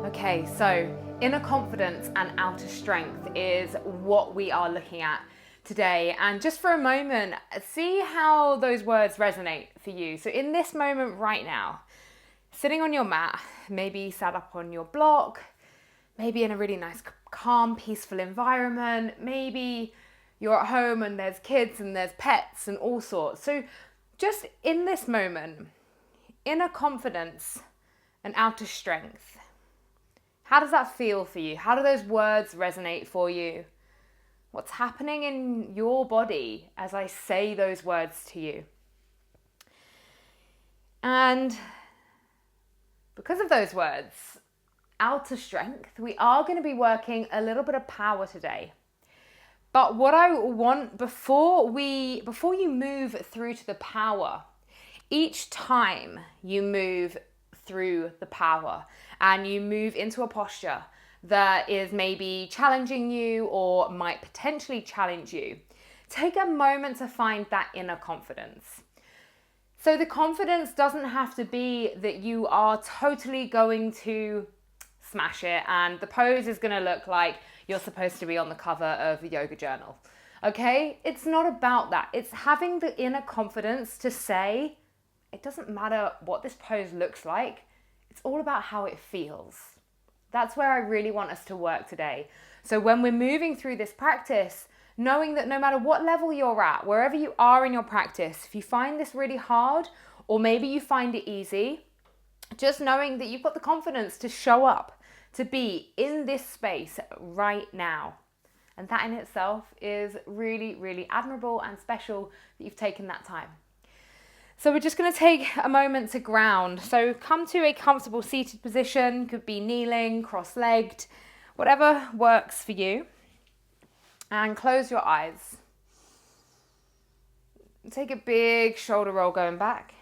Okay, so inner confidence and outer strength is what we are looking at today. And just for a moment, see how those words resonate for you. So in this moment right now, sitting on your mat, maybe sat up on your block, maybe in a really nice, calm, peaceful environment, maybe you're at home and there's kids and there's pets and all sorts. So just in this moment, inner confidence and outer strength. How does that feel for you? How do those words resonate for you? What's happening in your body as I say those words to you? And because of those words, outer strength, we are going to be working a little bit of power today. But what I want before you move through to the power, each time you move through the power and you move into a posture that is maybe challenging you or might potentially challenge you, take a moment to find that inner confidence. So the confidence doesn't have to be that you are totally going to smash it and the pose is going to look like you're supposed to be on the cover of a yoga journal. Okay? It's not about that. It's having the inner confidence to say, it doesn't matter what this pose looks like. It's all about how it feels. That's where I really want us to work today. So when we're moving through this practice, knowing that no matter what level you're at, wherever you are in your practice, if you find this really hard, or maybe you find it easy, just knowing that you've got the confidence to show up, to be in this space right now. And that in itself is really, really admirable and special that you've taken that time. So we're just going to take a moment to ground. So come to a comfortable seated position, could be kneeling, cross-legged, whatever works for you. And close your eyes. Take a big shoulder roll going back.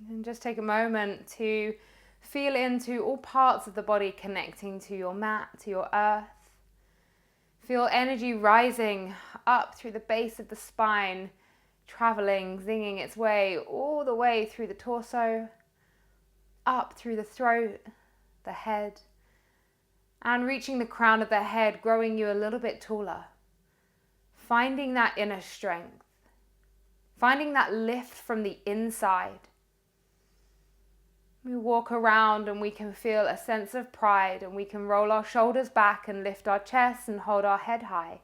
And just take a moment to feel into all parts of the body connecting to your mat, to your earth. Feel energy rising up through the base of the spine, traveling, zinging its way all the way through the torso, up through the throat, the head, and reaching the crown of the head, growing you a little bit taller. Finding that inner strength, finding that lift from the inside. We walk around and we can feel a sense of pride and we can roll our shoulders back and lift our chest and hold our head high.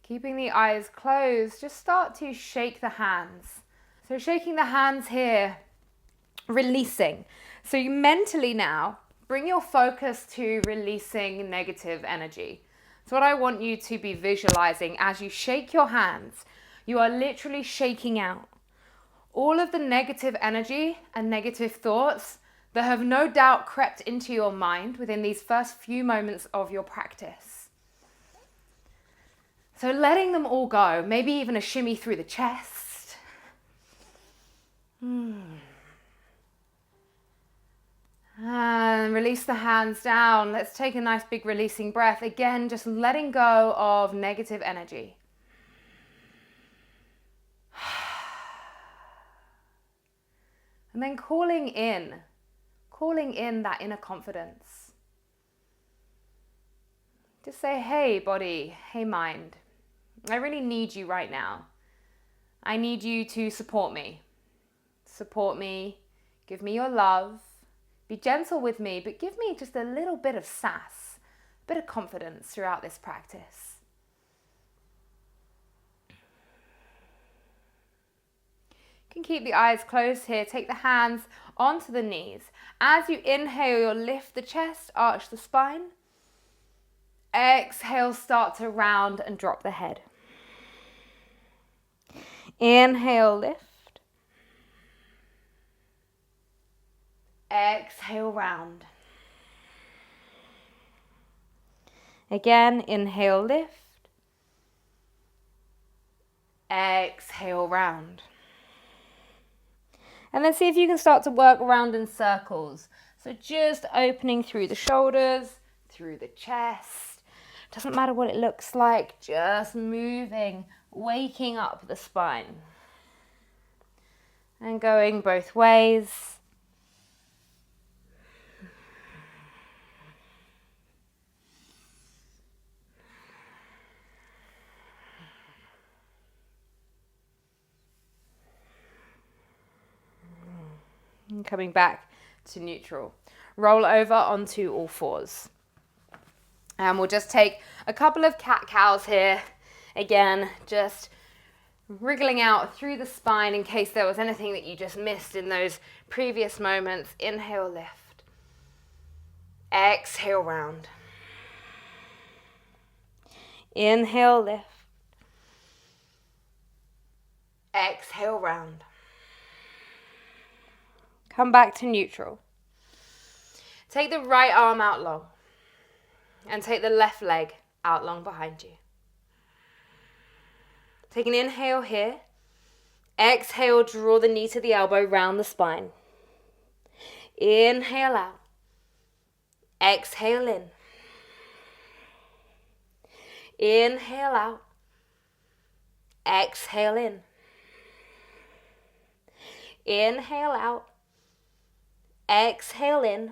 Keeping the eyes closed, just start to shake the hands. So shaking the hands here, releasing. So you mentally now bring your focus to releasing negative energy. So what I want you to be visualizing as you shake your hands, you are literally shaking out all of the negative energy and negative thoughts that have no doubt crept into your mind within these first few moments of your practice. So letting them all go, maybe even a shimmy through the chest. And release the hands down. Let's take a nice big releasing breath. Again, just letting go of negative energy. And then calling in that inner confidence. Just say, hey body, hey mind, I really need you right now. I need you to support me. Support me, give me your love, be gentle with me, but give me just a little bit of sass, a bit of confidence throughout this practice. You can keep the eyes closed here. Take the hands onto the knees. As you inhale, you'll lift the chest, arch the spine. Exhale, start to round and drop the head. Inhale, lift. Exhale, round. Again, inhale, lift. Exhale, round. And then see if you can start to work around in circles. So just opening through the shoulders, through the chest. Doesn't matter what it looks like, just moving, waking up the spine. And going both ways. And coming back to neutral. Roll over onto all fours. And we'll just take a couple of cat-cows here. Again, just wriggling out through the spine in case there was anything that you just missed in those previous moments. Inhale, lift. Exhale, round. Inhale, lift. Exhale, round. Come back to neutral. Take the right arm out long. And take the left leg out long behind you. Take an inhale here. Exhale, draw the knee to the elbow, round the spine. Inhale out. Exhale in. Inhale out. Exhale in. Inhale out. Exhale in.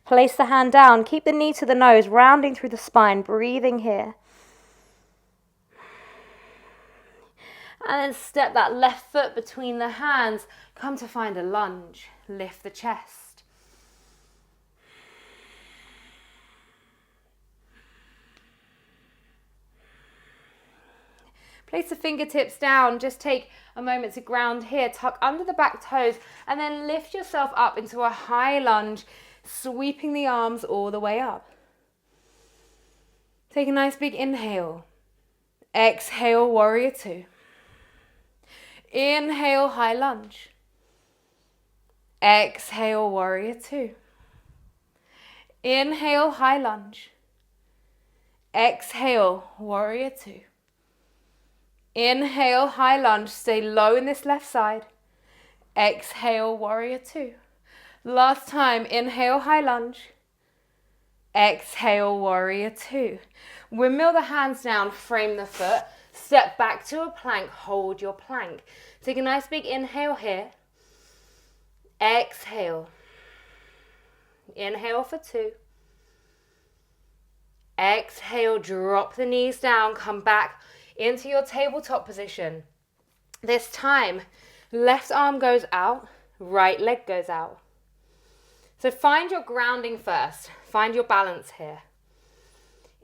Place the hand down. Keep the knee to the nose, rounding through the spine, breathing here. And then step that left foot between the hands. Come to find a lunge. Lift the chest. Place the fingertips down. Just take a moment to ground here. Tuck under the back toes and then lift yourself up into a high lunge, sweeping the arms all the way up. Take a nice big inhale. Exhale, warrior two. Inhale, high lunge. Exhale, warrior two. Inhale, high lunge. Exhale, warrior two. Inhale, high lunge. Stay low in this left side. Exhale, warrior two. Last time, inhale, high lunge. Exhale, warrior two. Windmill the hands down, frame the foot. Step back to a plank, hold your plank. Take a nice big inhale here. Exhale. Inhale for two. Exhale, drop the knees down, come back into your tabletop position. This time, left arm goes out, right leg goes out. So find your grounding first. Find your balance here.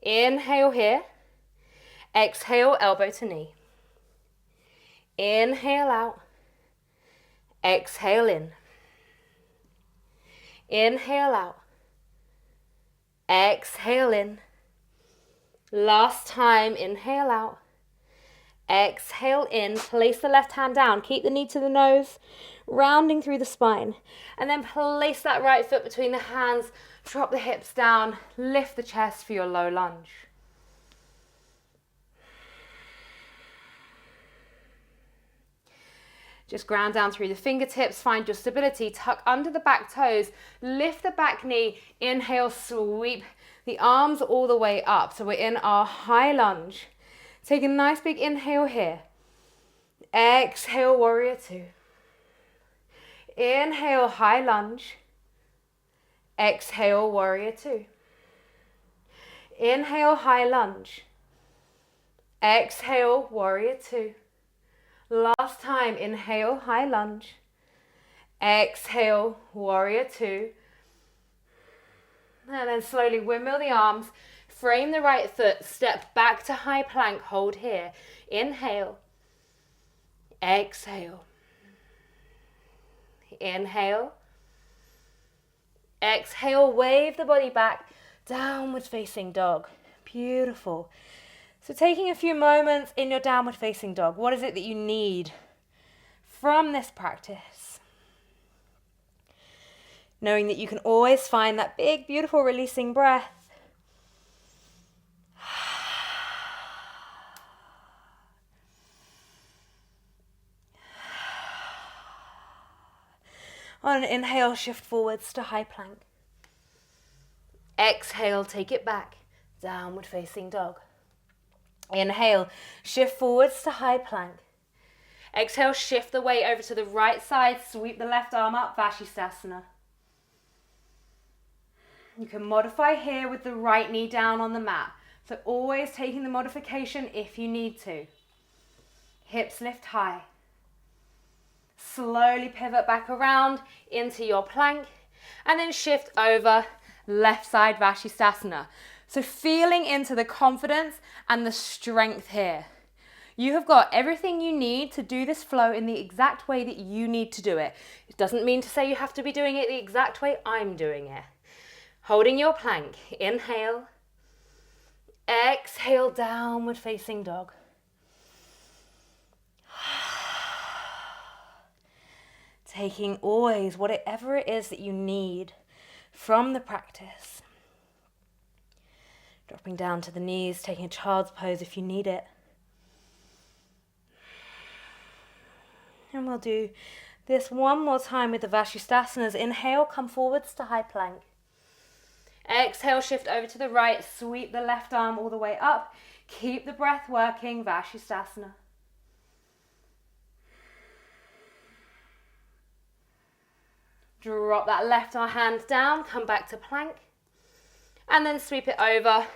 Inhale here. Exhale, elbow to knee. Inhale out. Exhale in. Inhale out. Exhale in. Last time, inhale out. Exhale in. Place the left hand down. Keep the knee to the nose, rounding through the spine. And then place that right foot between the hands. Drop the hips down. Lift the chest for your low lunge. Just ground down through the fingertips, find your stability, tuck under the back toes, lift the back knee, inhale, sweep the arms all the way up. So we're in our high lunge. Take a nice big inhale here. Exhale, warrior two. Inhale, high lunge. Exhale, warrior two. Inhale, high lunge. Exhale, warrior two. Last time, inhale, high lunge. Exhale, warrior two. And then slowly windmill the arms, frame the right foot, step back to high plank, hold here. Inhale. Exhale. Inhale. Exhale, wave the body back, downward facing dog. Beautiful. So taking a few moments in your downward facing dog, what is it that you need from this practice? Knowing that you can always find that big, beautiful releasing breath. On an inhale, shift forwards to high plank. Exhale, take it back, downward facing dog. Inhale, shift forwards to high plank. Exhale, shift the weight over to the right side, sweep the left arm up, Paschimottanasana. You can modify here with the right knee down on the mat. So always taking the modification if you need to. Hips lift high. Slowly pivot back around into your plank and then shift over left side Paschimottanasana. So feeling into the confidence and the strength here. You have got everything you need to do this flow in the exact way that you need to do it. It doesn't mean to say you have to be doing it the exact way I'm doing it. Holding your plank, inhale, exhale, downward facing dog. Taking always whatever it is that you need from the practice. Dropping down to the knees, taking a child's pose if you need it. And we'll do this one more time with the Paschimottasanas. Inhale, come forwards to high plank. Exhale, shift over to the right, sweep the left arm all the way up. Keep the breath working, Paschimottanasana. Drop that left hand down, come back to plank. And then sweep it over,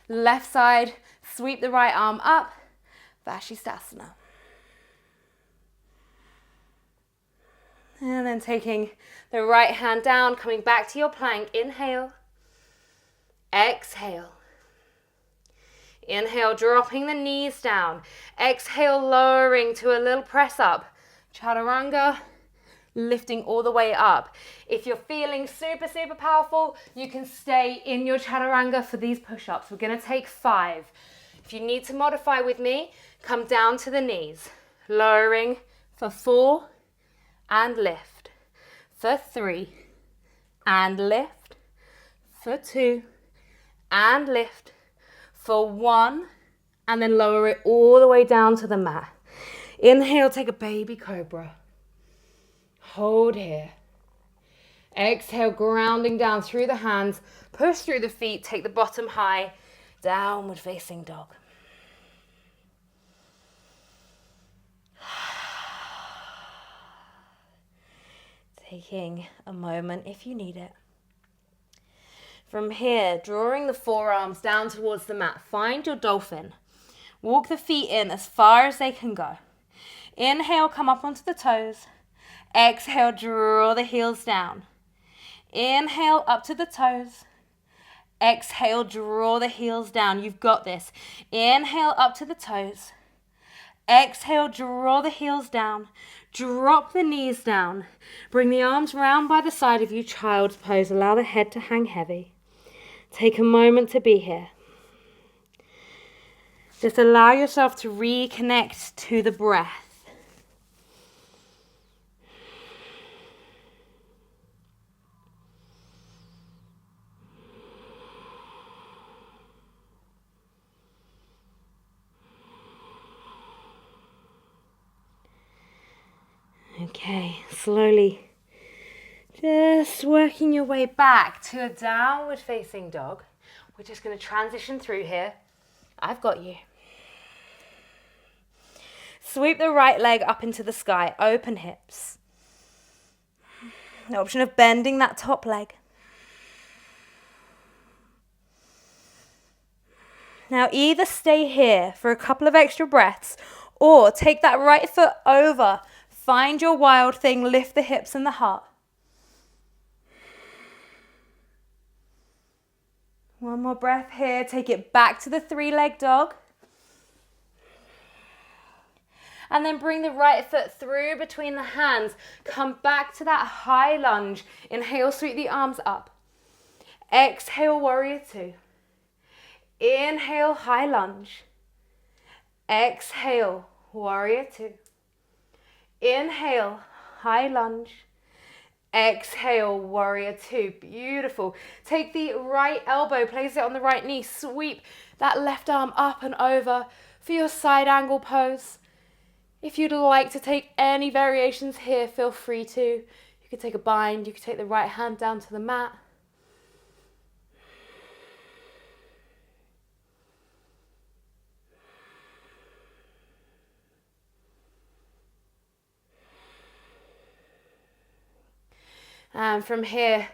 left side, sweep the right arm up, Paschimottanasana. And then taking the right hand down, coming back to your plank, inhale. Exhale. Inhale, dropping the knees down. Exhale, lowering to a little press up. Chaturanga, lifting all the way up. If you're feeling super, super powerful, you can stay in your chaturanga for these push-ups. We're going to take 5. If you need to modify with me, come down to the knees. Lowering for 4 and lift. For 3 and lift. For 2 and lift for 1 and then lower it all the way down to the mat. Inhale, take a baby cobra. Hold here. Exhale, grounding down through the hands. Push through the feet, take the bottom high. Downward facing dog. Taking a moment if you need it. From here, drawing the forearms down towards the mat, find your dolphin. Walk the feet in as far as they can go. Inhale, come up onto the toes. Exhale, draw the heels down. Inhale, up to the toes. Exhale, draw the heels down. You've got this. Inhale, up to the toes. Exhale, draw the heels down. Drop the knees down. Bring the arms round by the side of you, child's pose. Allow the head to hang heavy. Take a moment to be here. Just allow yourself to reconnect to the breath. Okay, slowly just working your way back to a downward facing dog. We're just going to transition through here. I've got you. Sweep the right leg up into the sky, open hips. The option of bending that top leg. Now either stay here for a couple of extra breaths or take that right foot over. Find your wild thing, lift the hips and the heart. One more breath here, take it back to the 3-leg dog. And then bring the right foot through between the hands. Come back to that high lunge. Inhale, sweep the arms up. Exhale, warrior 2. Inhale, high lunge. Exhale, warrior 2. Inhale, high lunge. Exhale, warrior 2. Beautiful. Take the right elbow, place it on the right knee. Sweep that left arm up and over for your side angle pose. If you'd like to take any variations here, feel free to. You You could take a bind, you could take the right hand down to the mat. And from here,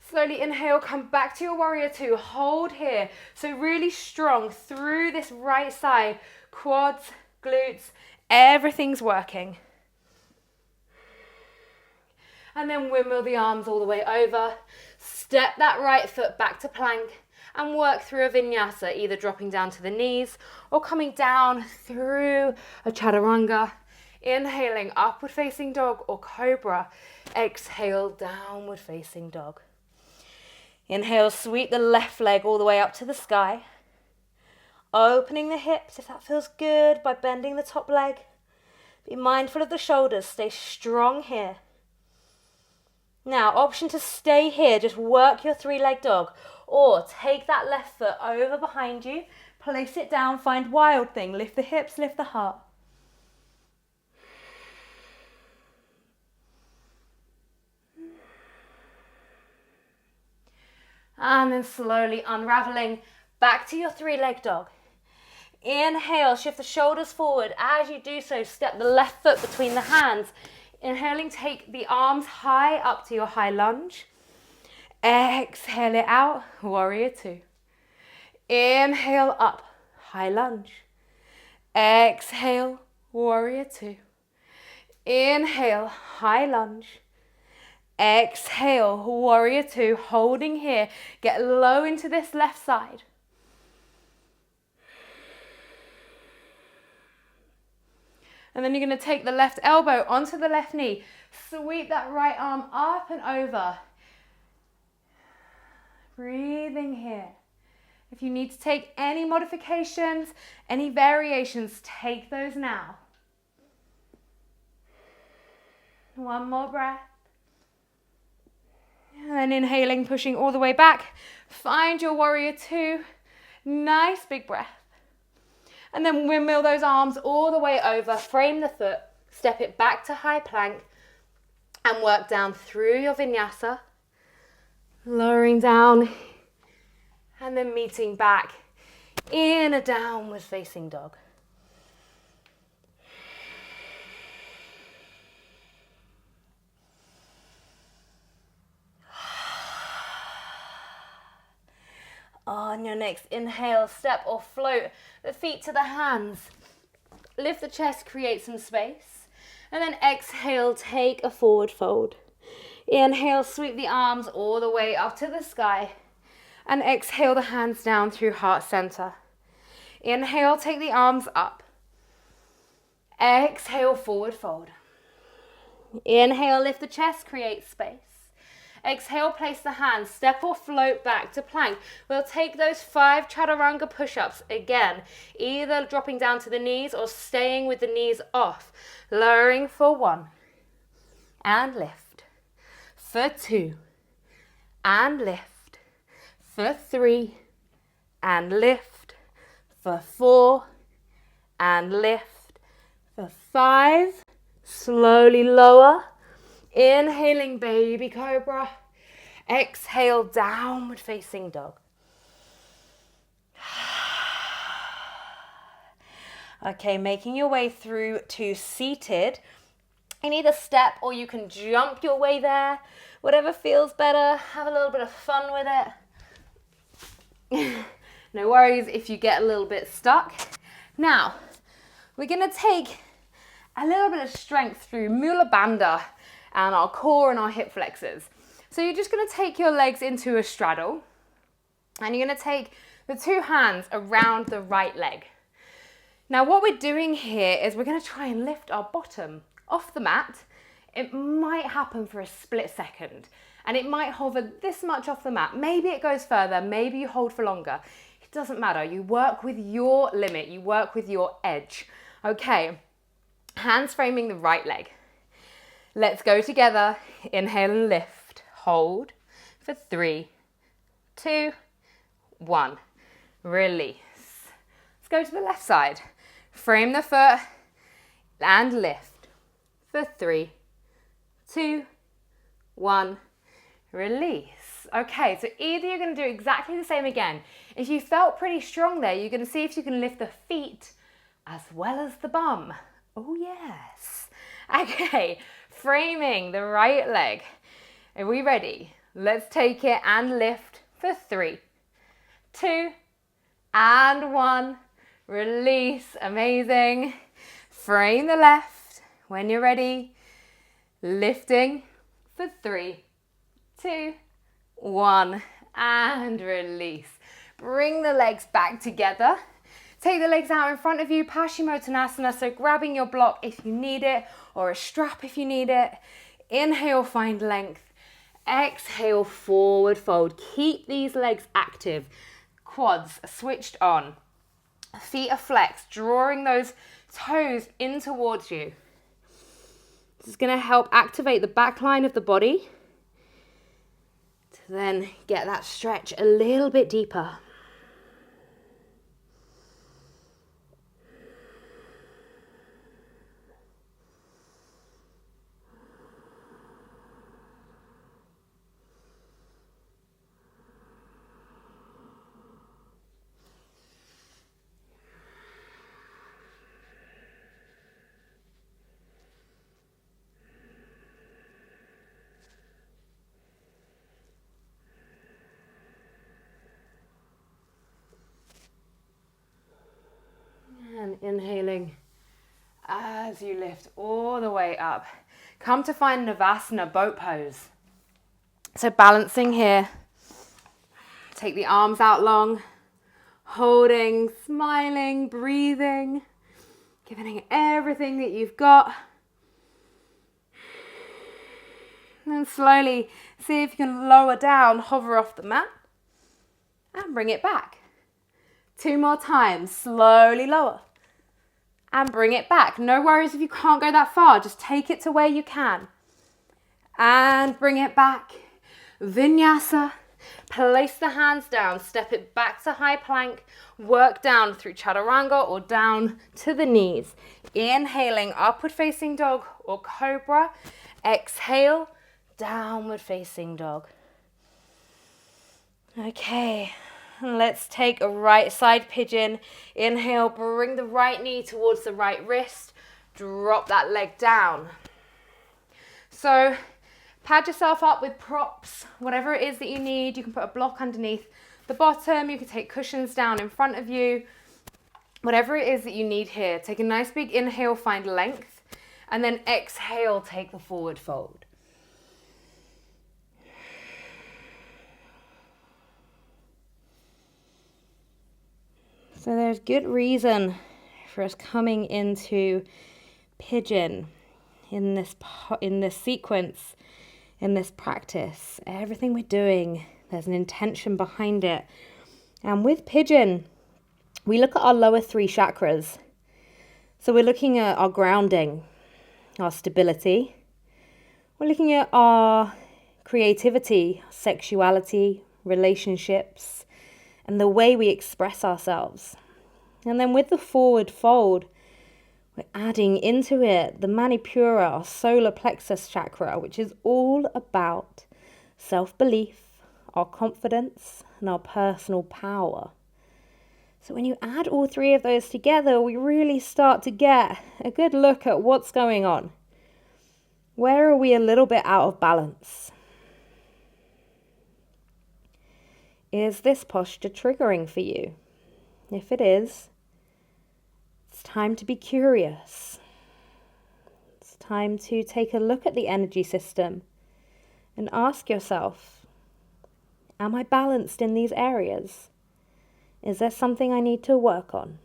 slowly inhale, come back to your warrior two, hold here. So really strong through this right side, quads, glutes, everything's working. And then windmill the arms all the way over. Step that right foot back to plank and work through a vinyasa, either dropping down to the knees or coming down through a chaturanga. Inhaling, upward facing dog or cobra. Exhale, downward facing dog. Inhale, sweep the left leg all the way up to the sky. Opening the hips if that feels good by bending the top leg. Be mindful of the shoulders, stay strong here. Now, option to stay here, just work your three-leg dog, or take that left foot over behind you, place it down, find wild thing, lift the hips, lift the heart. And then slowly unraveling back to your three-leg dog. Inhale, shift the shoulders forward. As you do so, step the left foot between the hands. Inhaling, take the arms high up to your high lunge. Exhale it out, warrior two. Inhale up, high lunge. Exhale, warrior two. Inhale, high lunge. Exhale, warrior two, holding here. Get low into this left side. And then you're going to take the left elbow onto the left knee. Sweep that right arm up and over. Breathing here. If you need to take any modifications, any variations, take those now. One more breath. And then inhaling, pushing all the way back. Find your warrior two. Nice big breath. And then windmill those arms all the way over. Frame the foot. Step it back to high plank. And work down through your vinyasa. Lowering down. And then meeting back in a downward facing dog. On your next inhale, step or float the feet to the hands. Lift the chest, create some space. And then exhale, take a forward fold. Inhale, sweep the arms all the way up to the sky. And exhale the hands down through heart center. Inhale, take the arms up. Exhale, forward fold. Inhale, lift the chest, create space. Exhale, place the hands, step or float back to plank. We'll take those 5 chaturanga push-ups again, either dropping down to the knees or staying with the knees off. Lowering for 1, and lift. For 2, and lift. For 3, and lift. For 4, and lift. For 5, slowly lower. Inhaling, baby cobra. Exhale, downward facing dog. Okay, making your way through to seated. You need a step or you can jump your way there. Whatever feels better. Have a little bit of fun with it. No worries if you get a little bit stuck. Now, we're going to take a little bit of strength through Mula Bandha and our core and our hip flexors. So you're just going to take your legs into a straddle and you're going to take the 2 hands around the right leg. Now what we're doing here is we're going to try and lift our bottom off the mat. It might happen for a split second and it might hover this much off the mat. Maybe it goes further, maybe you hold for longer. It doesn't matter. You work with your limit, you work with your edge. Okay, hands framing the right leg. Let's go together. Inhale and lift. Hold for 3, 2, 1. Release. Let's go to the left side. Frame the foot and lift for 3, 2, 1, release. Okay, so either you're going to do exactly the same again. If you felt pretty strong there, you're going to see if you can lift the feet as well as the bum. Oh yes. Okay, framing the right leg. Are we ready? Let's take it and lift for 3, 2, and 1. Release. Amazing. Frame the left. When you're ready, lifting for 3, 2, 1, and release. Bring the legs back together. Take the legs out in front of you, Paschimottanasana, so grabbing your block if you need it, or a strap if you need it. Inhale, find length. Exhale, forward fold. Keep these legs active. Quads switched on. Feet are flexed, drawing those toes in towards you. This is going to help activate the back line of the body to then get that stretch a little bit deeper. And inhaling as you lift all the way up. Come to find Navasana, boat pose. So balancing here. Take the arms out long, holding, smiling, breathing, giving it everything that you've got. And then slowly see if you can lower down, hover off the mat, and bring it back. 2 more times, slowly lower. And bring it back. No worries if you can't go that far, just take it to where you can. And bring it back. Vinyasa. Place the hands down, step it back to high plank, work down through chaturanga or down to the knees. Inhaling, upward facing dog or cobra. Exhale, downward facing dog. Okay. Let's take a right side pigeon. Inhale, bring the right knee towards the right wrist. Drop that leg down. So pad yourself up with props, whatever it is that you need. You can put a block underneath the bottom. You can take cushions down in front of you. Whatever it is that you need here. Take a nice big inhale, find length. And then exhale, take the forward fold. So there's good reason for us coming into pigeon in this sequence, in this practice. Everything we're doing, there's an intention behind it. And with pigeon, we look at our lower 3 chakras. So we're looking at our grounding, our stability. We're looking at our creativity, sexuality, relationships, and the way we express ourselves. And then with the forward fold, we're adding into it the Manipura, our solar plexus chakra, which is all about self-belief, our confidence, and our personal power. So when you add all 3 of those together, we really start to get a good look at what's going on. Where are we a little bit out of balance? Is this posture triggering for you? If it is, it's time to be curious. It's time to take a look at the energy system and ask yourself, am I balanced in these areas? Is there something I need to work on?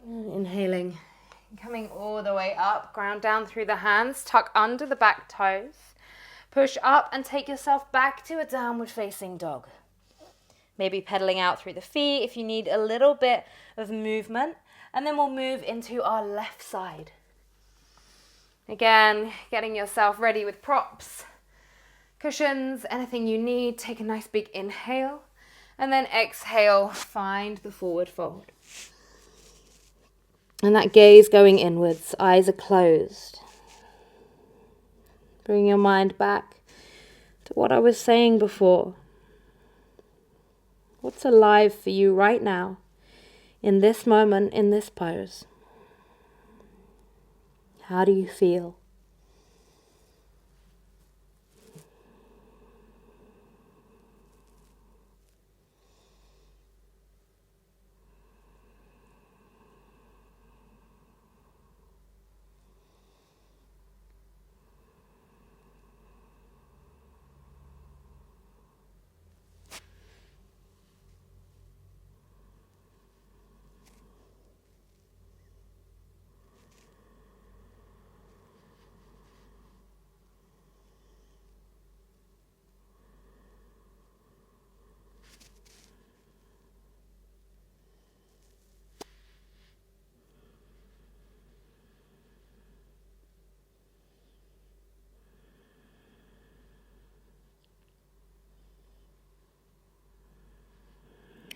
Inhaling, coming all the way up, ground down through the hands, tuck under the back toes, push up and take yourself back to a downward facing dog. Maybe pedaling out through the feet if you need a little bit of movement. And then we'll move into our left side. Again, getting yourself ready with props, cushions, anything you need. Take a nice big inhale. And then exhale, find the forward fold. And that gaze going inwards, eyes are closed. Bring your mind back to what I was saying before. What's alive for you right now, in this moment, in this pose? How do you feel?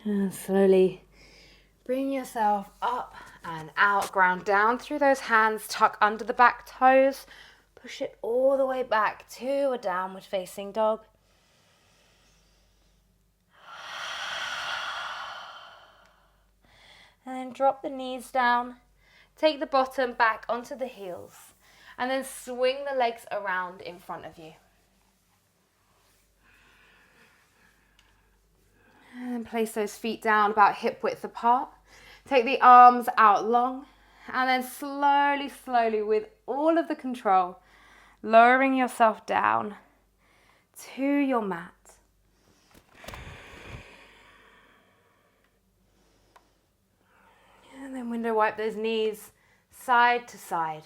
And slowly bring yourself up and out, ground down through those hands, tuck under the back toes, push it all the way back to a downward facing dog. And then drop the knees down, take the bottom back onto the heels, and then swing the legs around in front of you. And place those feet down about hip width apart. Take the arms out long, and then slowly, slowly, with all of the control, lowering yourself down to your mat. And then window wipe those knees side to side.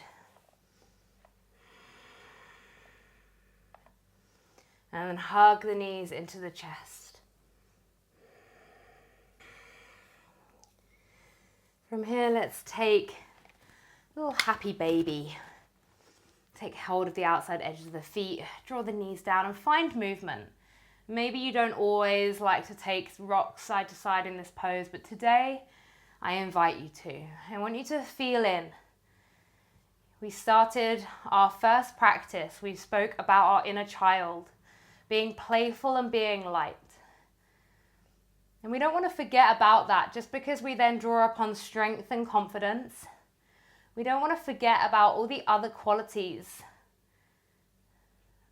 And then hug the knees into the chest. From here, let's take a little happy baby. Take hold of the outside edges of the feet, draw the knees down and find movement. Maybe you don't always like to take rocks side to side in this pose, but today I invite you to. I want you to feel in. We started our first practice. We spoke about our inner child, being playful and being light. And we don't want to forget about that just because we then draw upon strength and confidence. We don't want to forget about all the other qualities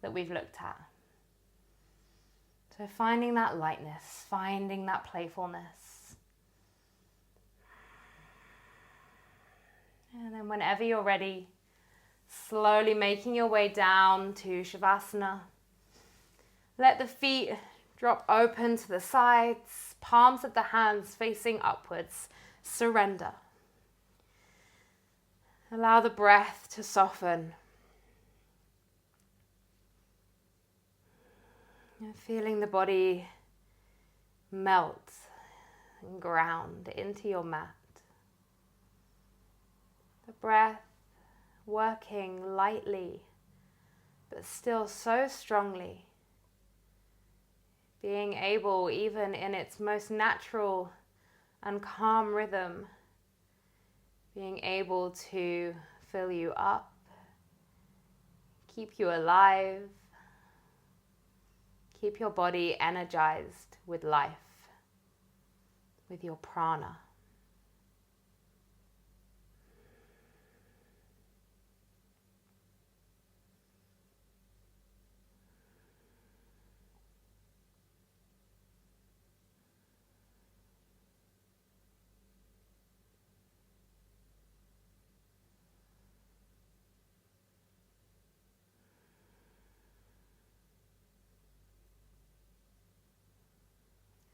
that we've looked at. So finding that lightness, finding that playfulness. And then whenever you're ready, slowly making your way down to Shavasana. Let the feet drop open to the sides, palms of the hands facing upwards. Surrender. Allow the breath to soften. And feeling the body melt and ground into your mat. The breath working lightly, but still so strongly. Being able, even in its most natural and calm rhythm, being able to fill you up, keep you alive, keep your body energized with life, with your prana.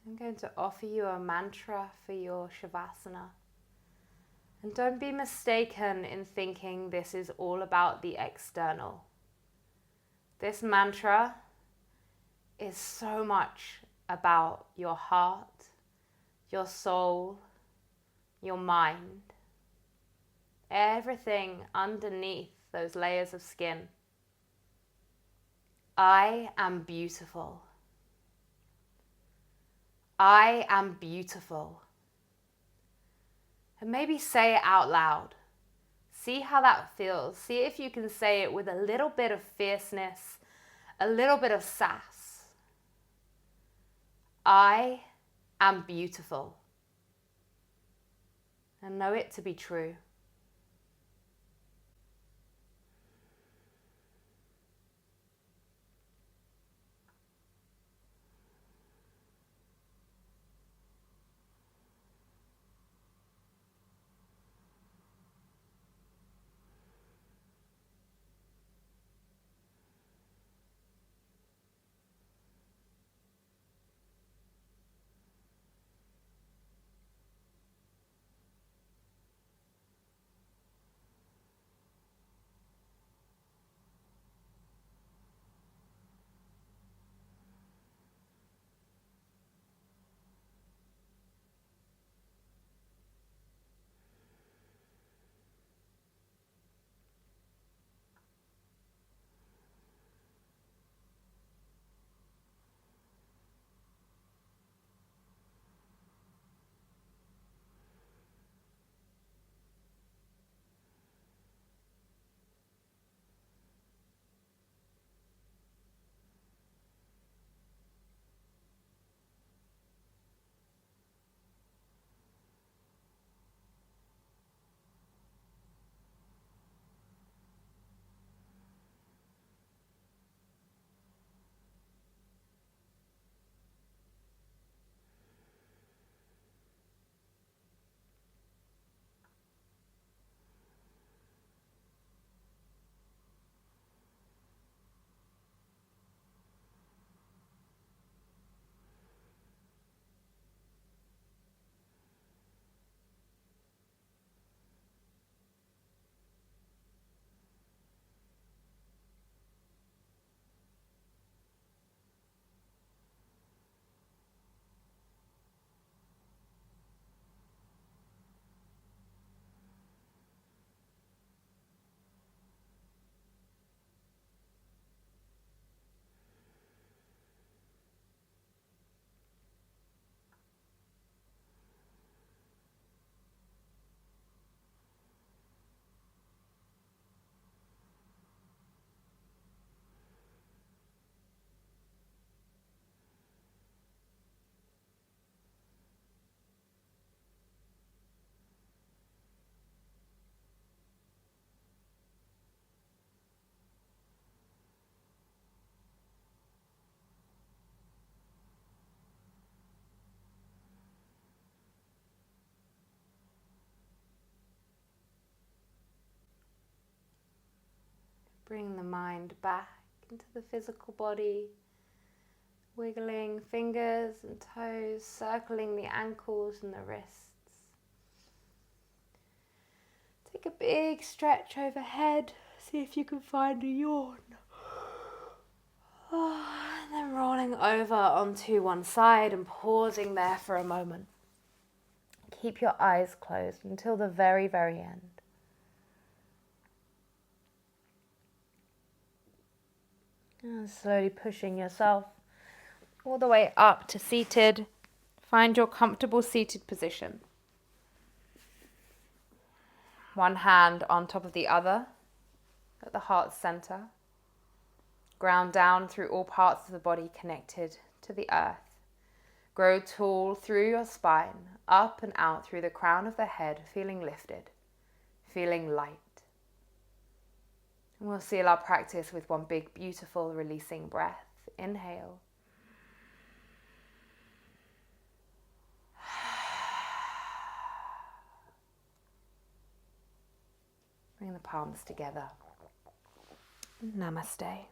I'm going to offer you a mantra for your Shavasana. And don't be mistaken in thinking this is all about the external. This mantra is so much about your heart, your soul, your mind, everything underneath those layers of skin. I am beautiful. I am beautiful. And maybe say it out loud. See how that feels. See if you can say it with a little bit of fierceness, a little bit of sass. I am beautiful. And know it to be true. Bring the mind back into the physical body, wiggling fingers and toes, circling the ankles and the wrists. Take a big stretch overhead, see if you can find a yawn. And then rolling over onto one side and pausing there for a moment. Keep your eyes closed until the very, very end. And slowly pushing yourself all the way up to seated. Find your comfortable seated position. One hand on top of the other at the heart center. Ground down through all parts of the body connected to the earth. Grow tall through your spine, up and out through the crown of the head, feeling lifted, feeling light. And we'll seal our practice with one big, beautiful, releasing breath. Inhale. Bring the palms together. Namaste.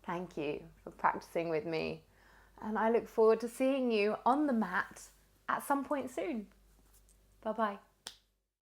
Thank you for practicing with me. And I look forward to seeing you on the mat at some point soon. Bye-bye.